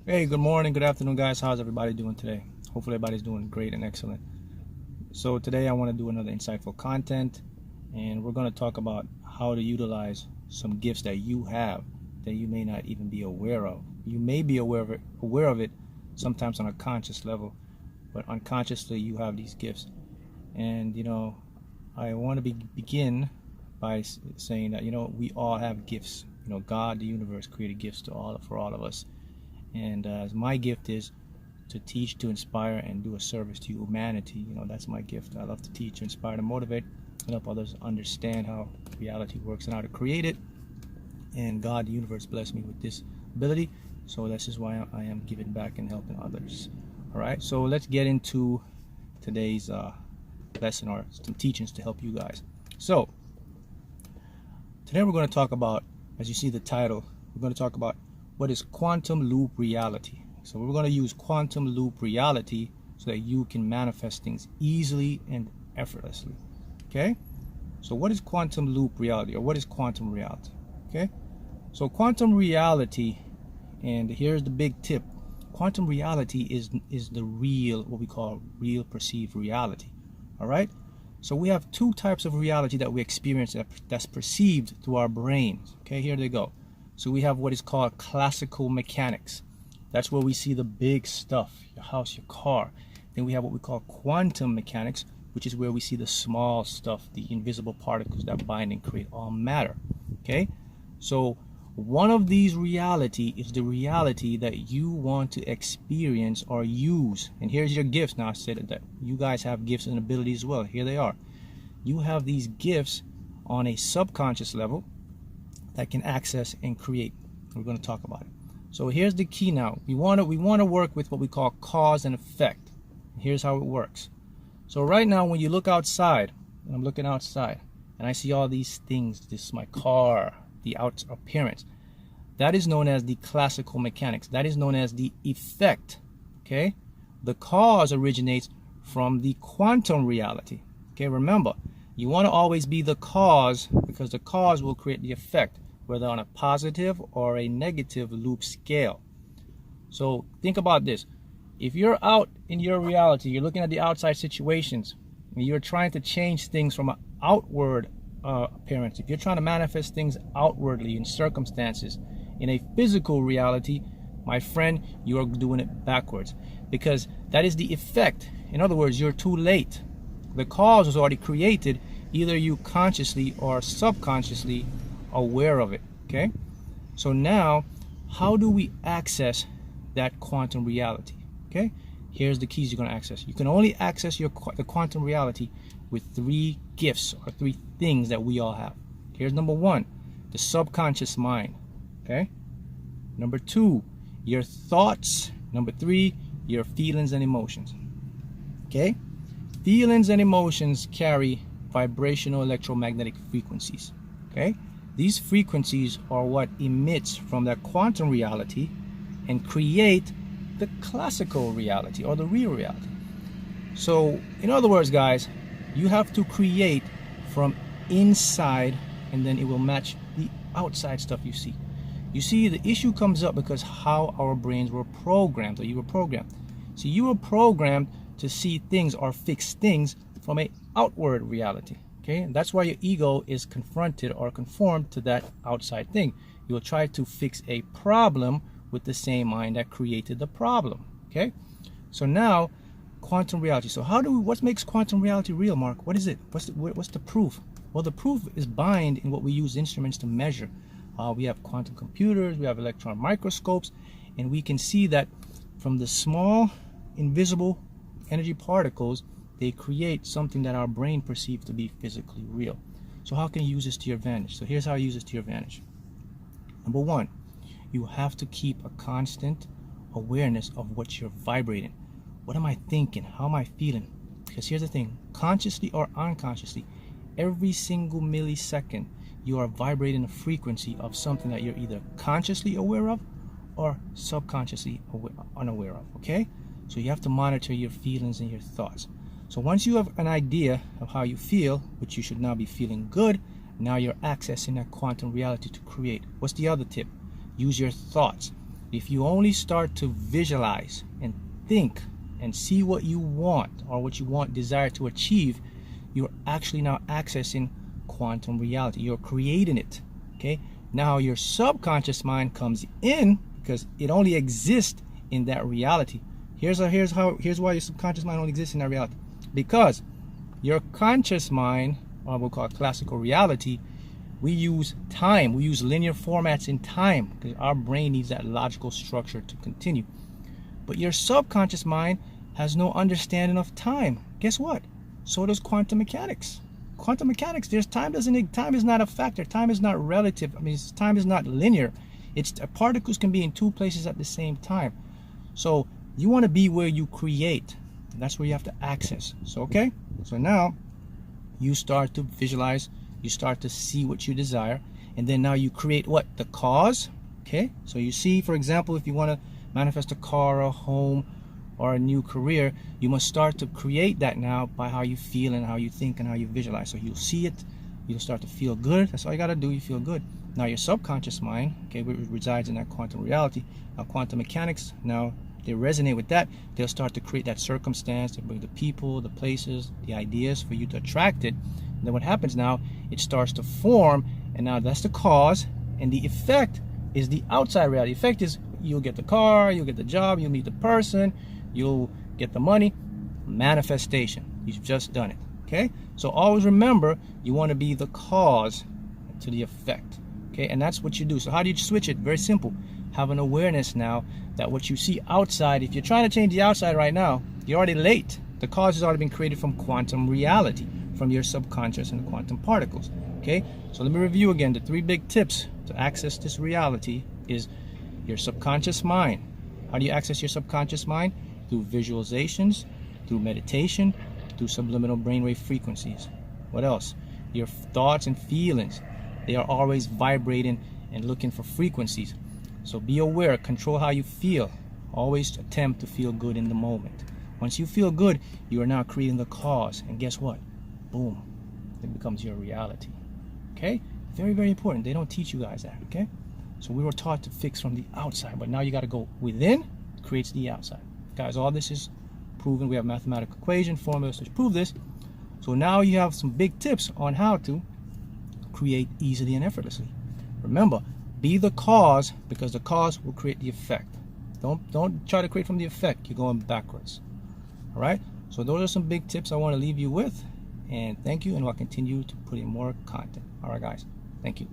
Hey, good morning, good afternoon, guys. How's everybody doing today? Hopefully, everybody's doing great and excellent. So, today I want to do another insightful content, and we're going to talk about how to utilize some gifts that you have that you may not even be aware of. You may be aware of it sometimes on a conscious level, but unconsciously, you have these gifts. And, I want to begin by saying that, we all have gifts. God, the universe, created gifts for all of us. And my gift is to teach, to inspire, and do a service to humanity. That's my gift. I love to teach, inspire, and motivate, and help others understand how reality works and how to create it. And God, the universe, blessed me with this ability. So this is why I am giving back and helping others. All right, so let's get into today's lesson or some teachings to help you guys. So today we're going to talk about, as you see the title, we're going to talk about what is quantum loop reality. So we're going to use quantum loop reality so that you can manifest things easily and effortlessly. Okay? So what is quantum loop reality, or what is quantum reality? Okay? So quantum reality, and here's the big tip. Quantum reality is the real, what we call real perceived reality. All right? So we have two types of reality that we experience that's perceived through our brains. Okay, here they go. So we have what is called classical mechanics. That's where we see the big stuff, your house, your car. Then we have what we call quantum mechanics, which is where we see the small stuff, the invisible particles that bind and create all matter. Okay? So one of these reality is the reality that you want to experience or use. And here's your gifts. Now I said that you guys have gifts and abilities as well. Here they are. You have these gifts on a subconscious level that can access and create. We're going to talk about it. So here's the key now. We want to work with what we call cause and effect. Here's how it works. So right now when you look outside, and I'm looking outside, and I see all these things, this is my car, the out appearance, that is known as the classical mechanics. That is known as the effect. Okay? The cause originates from the quantum reality. Okay, remember, you want to always be the cause, because the cause will create the effect, whether on a positive or a negative loop scale. So think about this. If you're out in your reality, you're looking at the outside situations, and you're trying to change things from an outward appearance. If you're trying to manifest things outwardly in circumstances, in a physical reality, my friend, you are doing it backwards, because that is the effect. In other words, you're too late. The cause was already created, either you consciously or subconsciously aware of it. Okay? So now, how do we access that quantum reality? Okay? Here's the keys you're going to access. You can only access the quantum reality with three gifts or three things that we all have. Here's number one, the subconscious mind. Okay? Number two, your thoughts. Number three, your feelings and emotions. Okay? Feelings and emotions carry vibrational electromagnetic frequencies. Okay? These frequencies are what emits from that quantum reality and create the classical reality or the real reality. So, in other words, guys, you have to create from inside, and then it will match the outside stuff you see. You see, the issue comes up because how our brains were programmed, or you were programmed. So you were programmed to see things or fix things from an outward reality. Okay, and that's why your ego is confronted or conformed to that outside thing. You will try to fix a problem with the same mind that created the problem. Okay, so now quantum reality. So what makes quantum reality real, Mark? What is it? What's the proof? Well, the proof is bind in what we use instruments to measure. We have quantum computers, we have electron microscopes, and we can see that from the small invisible energy particles, they create something that our brain perceives to be physically real. So how can you use this to your advantage? So here's how you use this to your advantage. Number one, you have to keep a constant awareness of what you're vibrating. What am I thinking? How am I feeling? Because here's the thing, consciously or unconsciously, every single millisecond, you are vibrating a frequency of something that you're either consciously aware of or subconsciously unaware of. Okay? So you have to monitor your feelings and your thoughts. So once you have an idea of how you feel, which you should now be feeling good, now you're accessing that quantum reality to create. What's the other tip? Use your thoughts. If you only start to visualize and think and see what you want or what you desire to achieve, you're actually now accessing quantum reality. You're creating it. Okay, now your subconscious mind comes in because it only exists in that reality. Here's why your subconscious mind only exists in that reality. Because your conscious mind, or we'll call it classical reality, we use time. We use linear formats in time because our brain needs that logical structure to continue. But your subconscious mind has no understanding of time. Guess what? So does quantum mechanics. Quantum mechanics, time is not a factor. Time is not relative. I mean, time is not linear. Particles can be in two places at the same time. So you want to be where you create. That's where you have to access. So okay, so now you start to visualize, you start to see what you desire, and then now you create what? The cause. Okay, so you see, for example, if you want to manifest a car, a home, or a new career, you must start to create that now by how you feel and how you think and how you visualize. So you'll see it, you'll start to feel good. That's all you got to do. You feel good. Now your subconscious mind, okay, resides in that quantum reality. Now quantum mechanics, now they resonate with that. They'll start to create that circumstance, to bring the people, the places, the ideas for you to attract it. And then what happens now, it starts to form, and now that's the cause, and the effect is the outside reality. The effect is you'll get the car, you'll get the job, you'll meet the person, you'll get the money. Manifestation. You've just done it. Okay? So always remember, you want to be the cause to the effect. Okay? And that's what you do. So how do you switch it? Very simple. Have an awareness now that what you see outside, if you're trying to change the outside right now, you're already late. The cause has already been created from quantum reality, from your subconscious and the quantum particles. Okay? So let me review again. The 3 big tips to access this reality is your subconscious mind. How do you access your subconscious mind? Through visualizations, through meditation, through subliminal brainwave frequencies. What else? Your thoughts and feelings. They are always vibrating and looking for frequencies. So be aware, control how you feel. Always attempt to feel good in the moment. Once you feel good, you are now creating the cause. And guess what? Boom. It becomes your reality. Okay? Very, very important. They don't teach you guys that. Okay? So we were taught to fix from the outside, but now you got to go within, creates the outside. Guys, all this is proven. We have mathematical equation, formulas to prove this. So now you have some big tips on how to create easily and effortlessly. Remember, be the cause, because the cause will create the effect. Don't try to create from the effect. You're going backwards. All right? So those are some big tips I want to leave you with. And thank you, and I'll continue to put in more content. All right, guys. Thank you.